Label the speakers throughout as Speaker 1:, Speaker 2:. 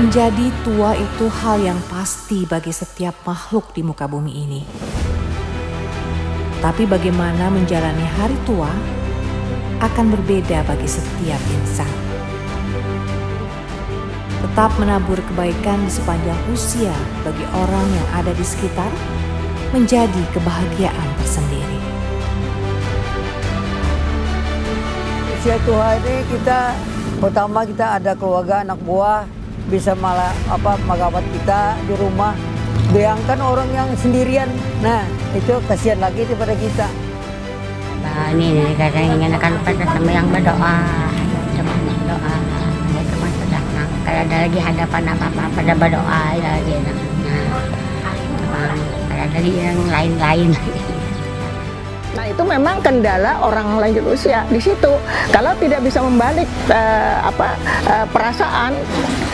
Speaker 1: Menjadi tua itu hal yang pasti bagi setiap makhluk di muka bumi ini. Tapi bagaimana menjalani hari tua akan berbeda bagi setiap insan. Tetap menabur kebaikan di sepanjang usia bagi orang yang ada di sekitar menjadi kebahagiaan tersendiri.
Speaker 2: Usia tua ini pertama kita ada keluarga, anak buah, bisa malah merawat kita di rumah. Bayangkan orang yang sendirian, nah itu kasihan lagi daripada kita.
Speaker 3: Nah ini kadang akan pada sama yang berdoa, cuma berdoa, cuma sudah kalau ada lagi hadapan apa-apa pada berdoa lagi. Nah, ada lagi yang lain-lain.
Speaker 4: Nah itu memang kendala orang lanjut usia di situ. Kalau tidak bisa membalik perasaan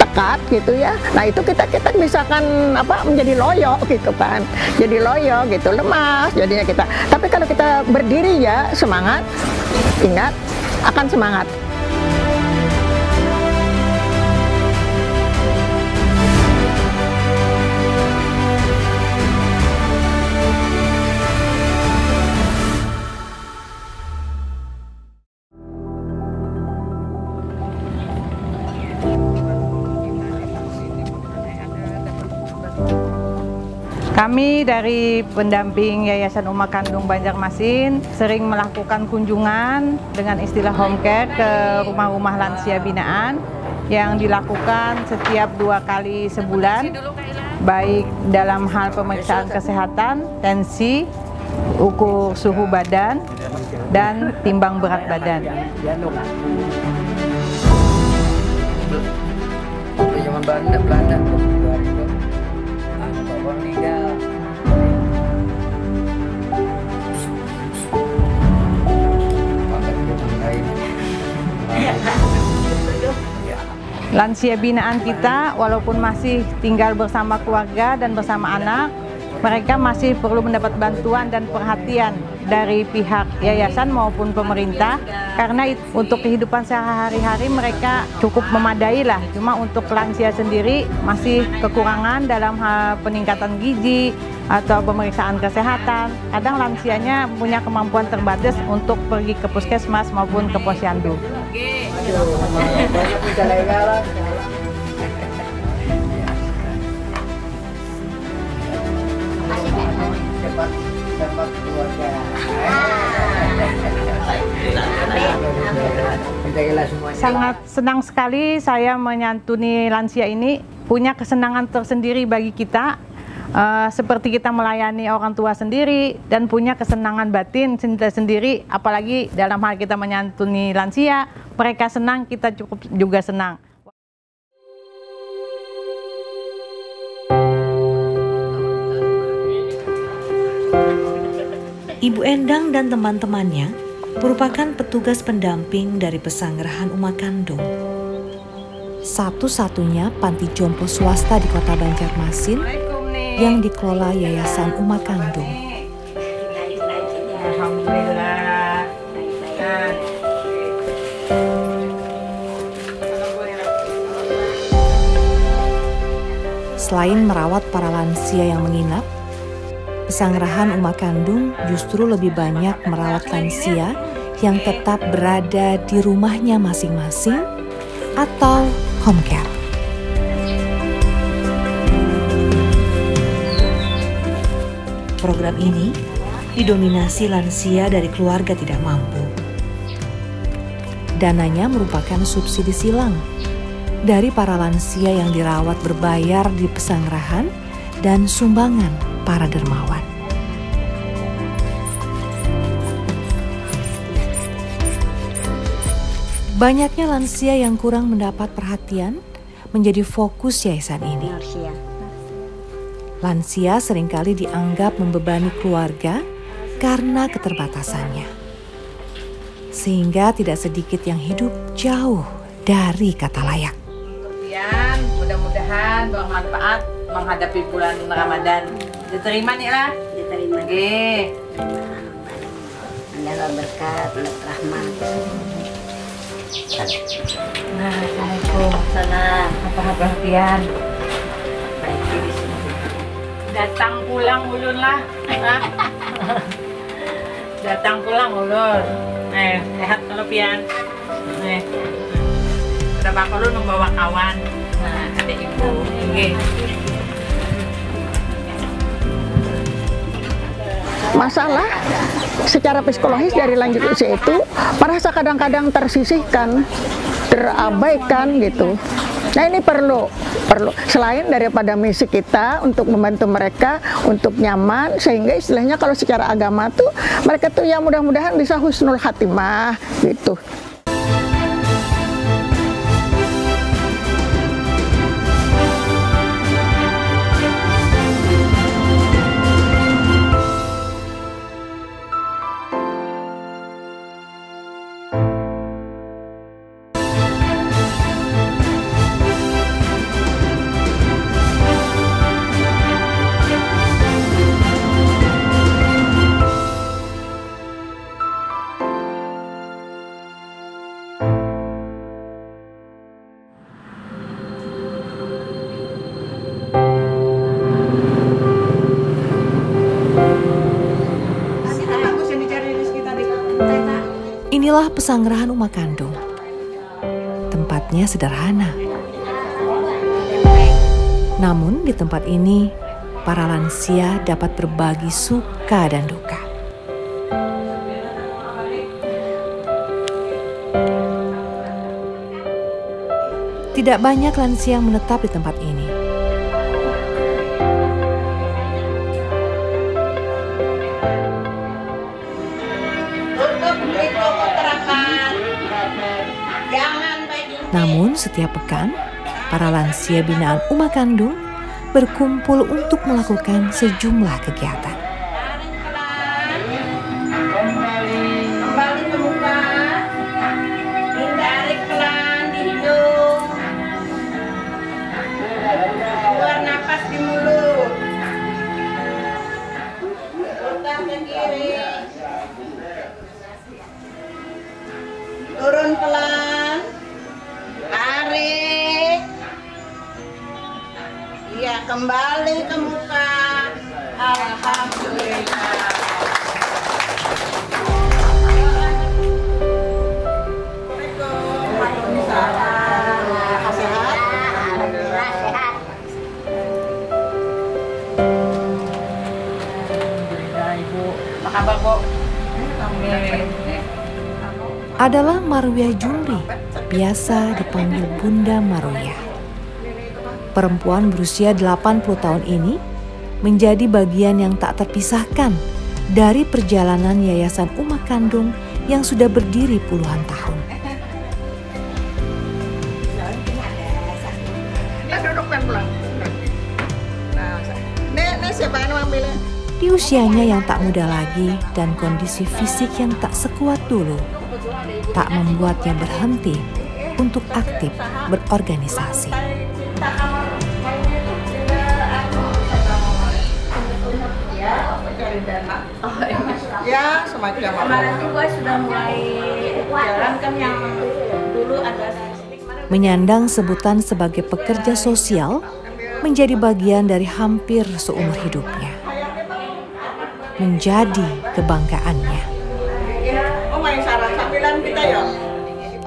Speaker 4: tekat gitu ya. Nah itu kita misalkan menjadi loyo gitu kan. Jadi loyo gitu, lemas jadinya kita. Tapi kalau kita berdiri ya semangat, ingat akan semangat.
Speaker 5: Kami dari pendamping Yayasan Uma Kandung Banjarmasin sering melakukan kunjungan dengan istilah home care ke rumah-rumah lansia binaan yang dilakukan setiap 2 kali sebulan, baik dalam hal pemeriksaan kesehatan, tensi, ukur suhu badan, dan timbang berat badan.
Speaker 2: Zaman Belanda.
Speaker 5: Lansia binaan kita walaupun masih tinggal bersama keluarga dan bersama anak, mereka masih perlu mendapat bantuan dan perhatian dari pihak yayasan maupun pemerintah, karena untuk kehidupan sehari-hari mereka cukup memadai lah. Cuma untuk lansia sendiri masih kekurangan dalam hal peningkatan gizi atau pemeriksaan kesehatan. Kadang lansianya punya kemampuan terbatas untuk pergi ke puskesmas maupun ke posyandu. Sangat senang sekali saya menyantuni lansia ini, punya kesenangan tersendiri bagi kita, seperti kita melayani orang tua sendiri dan punya kesenangan batin sendiri, apalagi dalam hal kita menyantuni lansia, mereka senang, kita cukup juga senang.
Speaker 1: Ibu Endang dan teman-temannya merupakan petugas pendamping dari Pesanggerahan Uma Kandung. Satu-satunya panti jompo swasta di Kota Banjarmasin yang dikelola Yayasan Uma Kandung.
Speaker 5: Alhamdulillah.
Speaker 1: Selain merawat para lansia yang menginap, Pesanggerahan Uma Kandung justru lebih banyak merawat lansia yang tetap berada di rumahnya masing-masing atau home care. Program ini didominasi lansia dari keluarga tidak mampu. Dananya merupakan subsidi silang dari para lansia yang dirawat berbayar di pesanggerahan dan sumbangan para dermawan. Banyaknya lansia yang kurang mendapat perhatian menjadi fokus yayasan ini. Lansia seringkali dianggap membebani keluarga karena keterbatasannya. Sehingga tidak sedikit yang hidup jauh dari kata layak.
Speaker 5: Kemudian mudah-mudahan bermanfaat menghadapi bulan Ramadan. Diterima nih lah.
Speaker 3: Diterima.
Speaker 5: Oke.
Speaker 3: Adalah berkat, rahmat.
Speaker 5: Nah, Assalamualaikum. Salam. Apa kabar pian? Datang pulang ulun lah. Datang pulang ulun. Sehat kalau pian. Udah bakal lu membawa kawan. Nah, ada ibu. Oke.
Speaker 4: Masalah secara psikologis dari lanjut usia itu merasa kadang-kadang tersisihkan, terabaikan gitu. Nah ini perlu selain daripada misi kita untuk membantu mereka untuk nyaman, sehingga istilahnya kalau secara agama tuh mereka tuh ya mudah-mudahan bisa husnul khatimah gitu.
Speaker 1: Inilah pesanggrahan Uma Kandung. Tempatnya sederhana. Namun di tempat ini, para lansia dapat berbagi suka dan duka. Tidak banyak lansia yang menetap di tempat ini. Namun setiap pekan, para lansia binaan Uma Kandung berkumpul untuk melakukan sejumlah kegiatan.
Speaker 3: Kembali ke muka, tarik pelan di hidung, keluar napas di mulut, putar ke kiri, turun pelan, tarik, iya kembali ke muka, alhamdulillah.
Speaker 1: Adalah Marwiyah Jumri, biasa dipanggil Bunda Marwiyah. Perempuan berusia 80 tahun ini menjadi bagian yang tak terpisahkan dari perjalanan Yayasan Uma Kandung yang sudah berdiri puluhan tahun. Di usianya yang tak muda lagi dan kondisi fisik yang tak sekuat dulu, tak membuatnya berhenti untuk aktif berorganisasi.
Speaker 4: Ya, semacam
Speaker 3: Kemarin juga sudah mulai jalan kan yang dulu ada.
Speaker 1: Menyandang sebutan sebagai pekerja sosial menjadi bagian dari hampir seumur hidupnya. Menjadi kebanggaannya.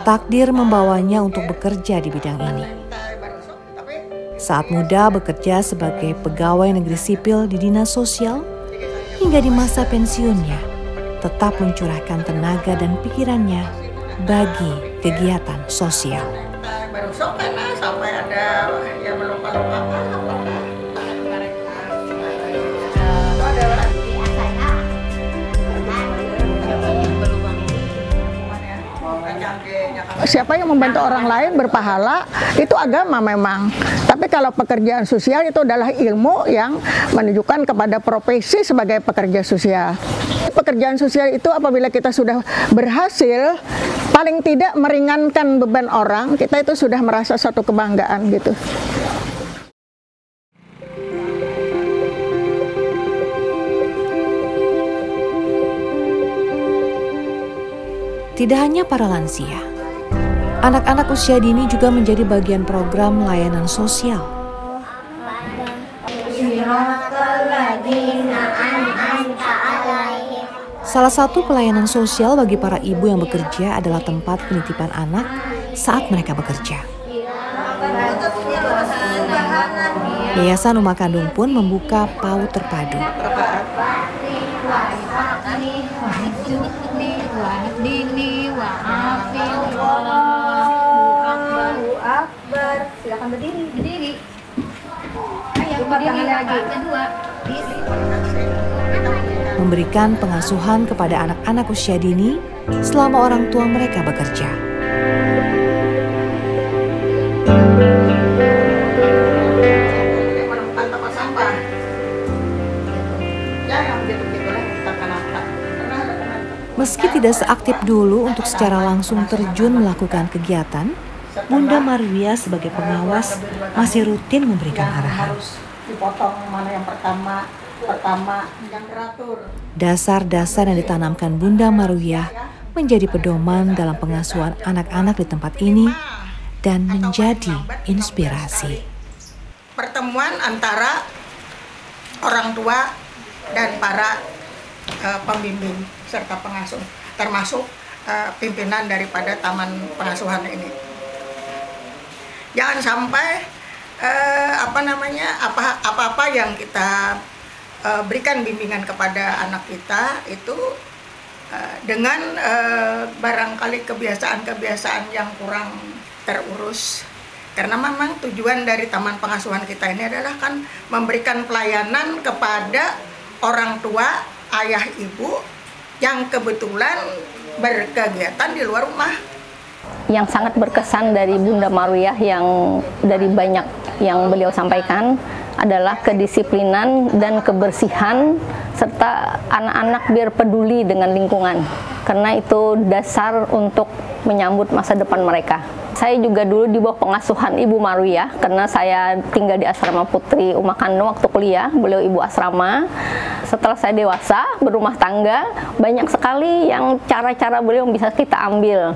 Speaker 1: Takdir membawanya untuk bekerja di bidang ini. Saat muda bekerja sebagai pegawai negeri sipil di dinas sosial, hingga di masa pensiunnya tetap mencurahkan tenaga dan pikirannya bagi kegiatan sosial.
Speaker 4: Sampai ada yang meluka-luka siapa yang membantu orang lain berpahala itu agama memang. Tapi kalau pekerjaan sosial itu adalah ilmu yang menunjukkan kepada profesi sebagai pekerja sosial. Pekerjaan sosial itu apabila kita sudah berhasil paling tidak meringankan beban orang, kita itu sudah merasa suatu kebanggaan gitu.
Speaker 1: Tidak hanya para lansia, Anak-anak usia dini juga menjadi bagian program layanan sosial. Salah satu pelayanan sosial bagi para ibu yang bekerja adalah tempat penitipan anak saat mereka bekerja. Yayasan Uma Kandung pun membuka PAUD terpadu.
Speaker 6: Silakan berdiri. Ayo berdiri lagi. Kedua.
Speaker 1: Memberikan pengasuhan kepada anak-anak usia dini selama orang tua mereka bekerja. Meski tidak seaktif dulu untuk secara langsung terjun melakukan kegiatan, Bunda Marwiyah sebagai pengawas masih rutin memberikan arahan.
Speaker 4: Dipotong mana yang pertama yang teratur.
Speaker 1: Dasar-dasar yang ditanamkan Bunda Marwiyah menjadi pedoman dalam pengasuhan anak-anak di tempat ini dan menjadi inspirasi.
Speaker 4: Pertemuan antara orang tua dan para pembimbing serta pengasuh, termasuk pimpinan daripada taman pengasuhan ini. Jangan sampai apa-apa yang kita berikan bimbingan kepada anak kita itu dengan barangkali kebiasaan-kebiasaan yang kurang terurus. Karena memang tujuan dari taman pengasuhan kita ini adalah kan memberikan pelayanan kepada orang tua, ayah, ibu yang kebetulan berkegiatan di luar rumah.
Speaker 7: Yang sangat berkesan dari Bunda Marwiyah yang dari banyak yang beliau sampaikan adalah kedisiplinan dan kebersihan serta anak-anak biar peduli dengan lingkungan, karena itu dasar untuk menyambut masa depan mereka. Saya juga dulu di bawah pengasuhan Ibu Marwiyah karena saya tinggal di asrama Putri Uma Kandung waktu kuliah, beliau ibu asrama. Setelah saya dewasa, berumah tangga, banyak sekali yang cara-cara beliau bisa kita ambil.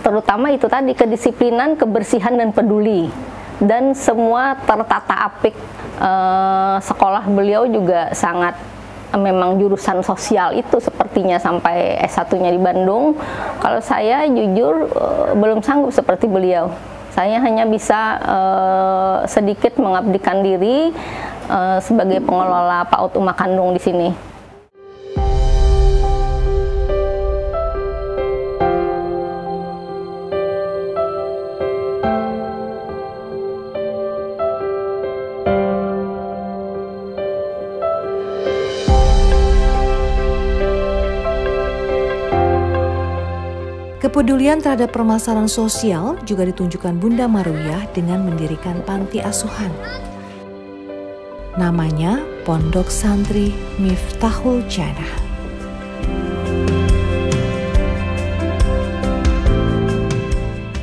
Speaker 7: Terutama itu tadi kedisiplinan, kebersihan dan peduli. Dan semua tertata apik. Sekolah beliau juga sangat memang jurusan sosial itu sepertinya sampai S1-nya di Bandung. Kalau saya jujur belum sanggup seperti beliau. Saya hanya bisa sedikit mengabdikan diri sebagai pengelola PAUD Uma Kandung di sini.
Speaker 1: Kepedulian terhadap permasalahan sosial juga ditunjukkan Bunda Marwiyah dengan mendirikan panti asuhan. Namanya Pondok Santri Miftahul Jannah.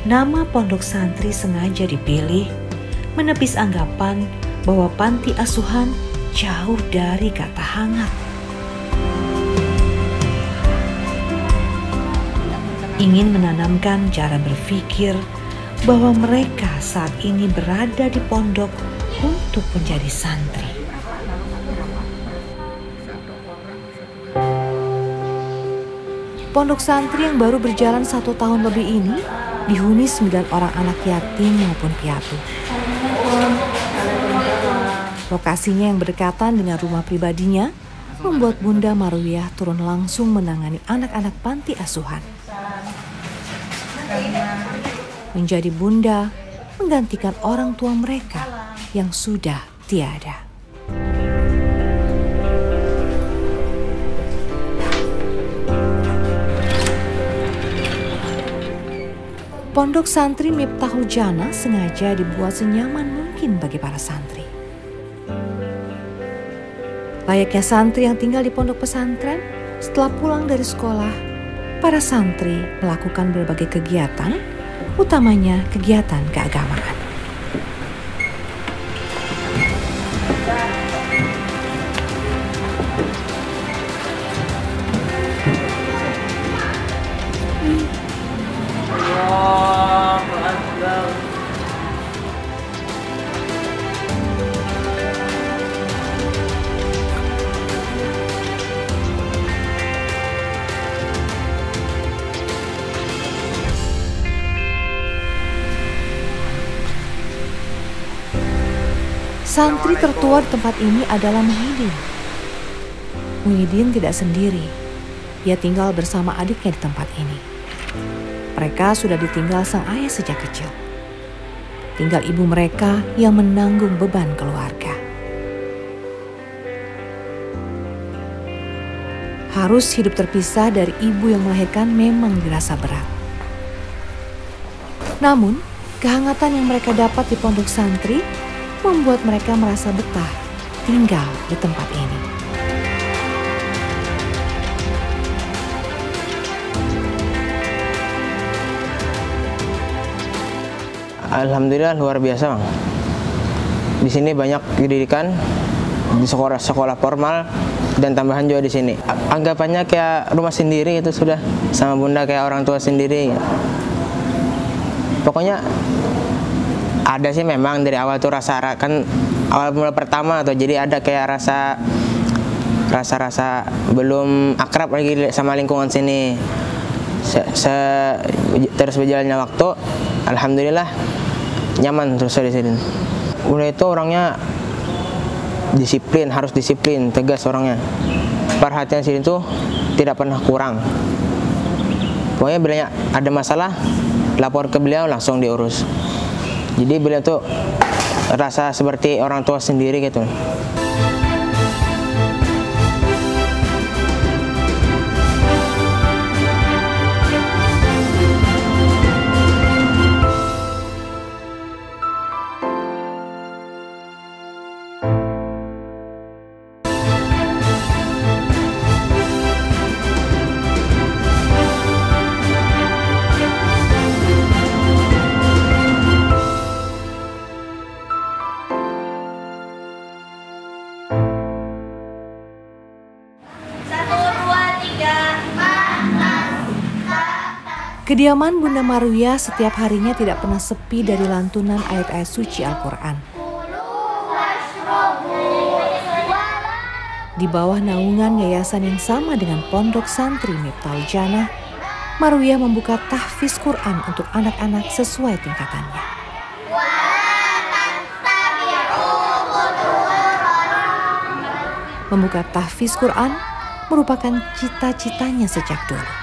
Speaker 1: Nama pondok santri sengaja dipilih menepis anggapan bahwa panti asuhan jauh dari kata hangat. Ingin menanamkan cara berpikir bahwa mereka saat ini berada di pondok untuk menjadi santri. Pondok santri yang baru berjalan 1 tahun lebih ini dihuni 9 orang anak yatim maupun piatu. Lokasinya yang berdekatan dengan rumah pribadinya membuat Bunda Marwiyah turun langsung menangani anak-anak panti asuhan. Menjadi bunda menggantikan orang tua mereka yang sudah tiada. Pondok Santri Miftahul Jannah sengaja dibuat senyaman mungkin bagi para santri. Layaknya santri yang tinggal di pondok pesantren, setelah pulang dari sekolah, para santri melakukan berbagai kegiatan, utamanya kegiatan keagamaan. Santri tertua di tempat ini adalah Muhyiddin. Muhyiddin tidak sendiri. Ia tinggal bersama adiknya di tempat ini. Mereka sudah ditinggal sang ayah sejak kecil. Tinggal ibu mereka yang menanggung beban keluarga. Harus hidup terpisah dari ibu yang melahirkan memang dirasa berat. Namun, kehangatan yang mereka dapat di pondok santri membuat mereka merasa betah tinggal di tempat ini.
Speaker 8: Alhamdulillah luar biasa, Bang. Di sini banyak pendidikan di sekolah formal dan tambahan juga di sini. Anggapannya kayak rumah sendiri itu sudah, sama bunda kayak orang tua sendiri. Pokoknya ada sih memang dari awal tuh rasa kan awal mulai pertama tuh, jadi ada kayak rasa belum akrab lagi sama lingkungan sini. Terus berjalannya waktu, alhamdulillah nyaman terus di sini. Udah itu orangnya disiplin, harus disiplin, tegas orangnya. Perhatian sini tuh tidak pernah kurang. Pokoknya bila ada masalah, lapor ke beliau langsung diurus. Jadi beliau tuh rasa seperti orang tua sendiri gitu.
Speaker 1: Kediaman Bunda Marwiyah setiap harinya tidak pernah sepi dari lantunan ayat-ayat suci Al-Quran. Di bawah naungan yayasan yang sama dengan Pondok Santri Miftahul Jannah, Marwiyah membuka tahfiz Quran untuk anak-anak sesuai tingkatannya. Membuka tahfiz Quran merupakan cita-citanya sejak dulu.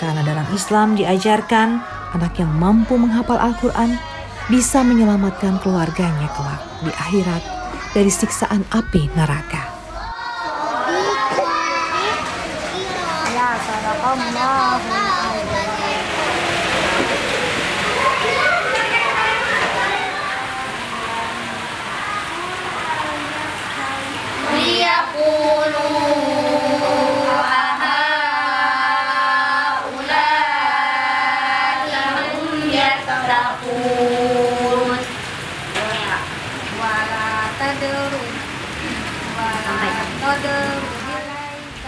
Speaker 1: Karena dalam Islam diajarkan anak yang mampu menghafal Al-Quran bisa menyelamatkan keluarganya kelak di akhirat dari siksaan api neraka.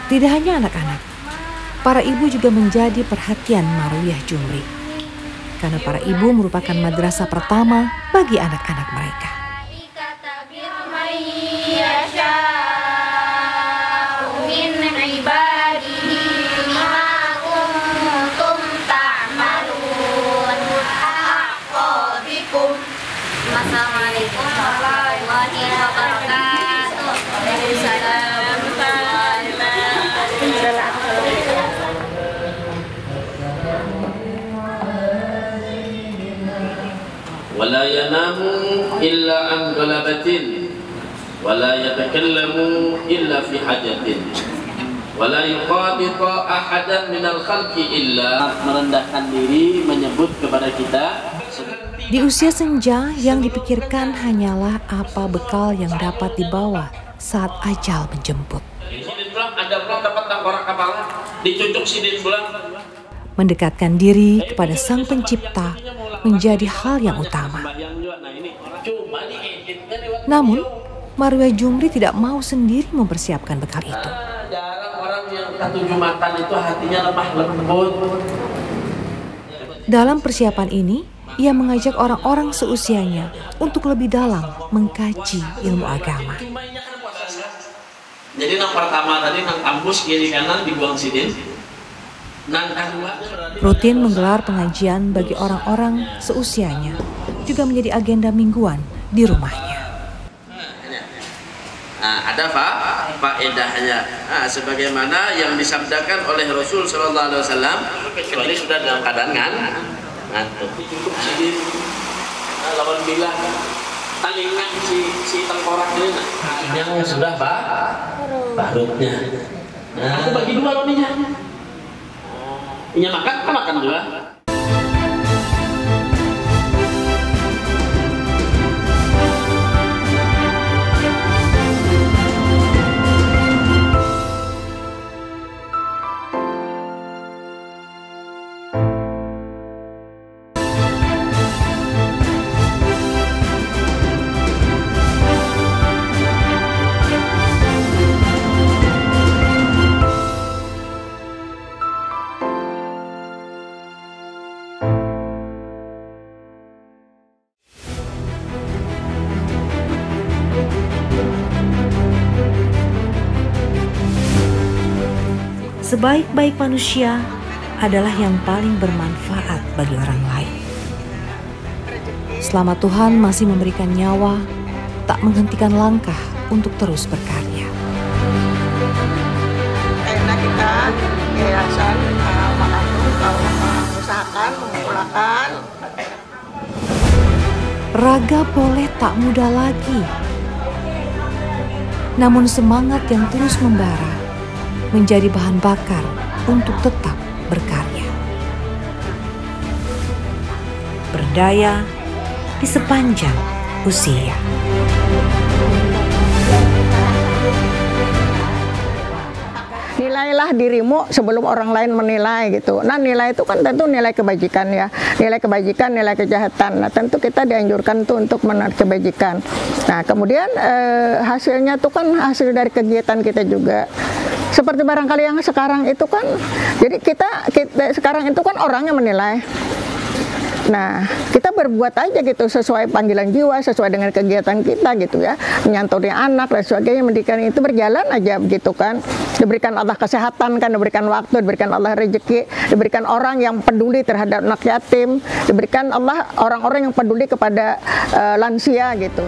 Speaker 1: Tidak hanya anak-anak, para ibu juga menjadi perhatian Marwiyah Jumri. Karena para ibu merupakan madrasah pertama bagi anak-anak mereka.
Speaker 6: Assalamualaikum warahmatullahi wabarakatuh.
Speaker 9: ولا ينام إلا عن غلبة ولا يتكلم إلا في حاجة ولا يخاطب أحدا من الخلق إلا merendahkan diri menyebut kepada kita.
Speaker 1: Di usia senja yang dipikirkan hanyalah apa bekal yang dapat dibawa saat ajal menjemput. Mendekatkan diri kepada Sang Pencipta menjadi hal yang utama. Namun, Marwiyah Jumri tidak mau sendiri mempersiapkan bekal itu.
Speaker 9: Orang yang ketujuh mata itu hatinya lemah lembut.
Speaker 1: Dalam persiapan ini, ia mengajak orang-orang seusianya untuk lebih dalam mengkaji ilmu agama.
Speaker 9: Jadi yang pertama tadi nang kampus kiri kanan dibuang sidin.
Speaker 1: Rutin menggelar pengajian bagi orang-orang seusianya juga menjadi agenda mingguan di rumahnya.
Speaker 9: Ada faedahnya, sebagaimana yang disabdakan oleh Rasul Shallallahu Alaihi Wasallam, kecuali sudah dalam keadaan ngantuk. Cukup sih lawan bilang talingan si tengkorak ini, yang sudah parutnya. Aku bagi dua loninya. Ini makan dua.
Speaker 1: Sebaik-baik manusia adalah yang paling bermanfaat bagi orang lain. Selama Tuhan masih memberikan nyawa, tak menghentikan langkah untuk terus berkarya.
Speaker 4: Karena kita yayasan Makandung kalau mengusahakan, memulakan.
Speaker 1: Raga boleh tak mudah lagi, namun semangat yang terus membara menjadi bahan bakar untuk tetap berkarya. Berdaya di sepanjang usia.
Speaker 4: Nilailah dirimu sebelum orang lain menilai gitu. Nah, nilai itu kan tentu nilai kebajikan ya. Nilai kebajikan, nilai kejahatan. Nah, tentu kita dianjurkan tuh untuk menarik kebajikan. Nah, kemudian hasilnya tuh kan hasil dari kegiatan kita juga. Seperti barangkali yang sekarang itu kan, jadi kita sekarang itu kan orangnya menilai. Nah, kita berbuat aja gitu sesuai panggilan jiwa, sesuai dengan kegiatan kita gitu ya. Menyantuni anak dan sebagainya, pendidikan itu berjalan aja begitu kan. Diberikan Allah kesehatan kan, diberikan waktu, diberikan Allah rezeki, diberikan orang yang peduli terhadap anak yatim, diberikan Allah orang-orang yang peduli kepada lansia gitu.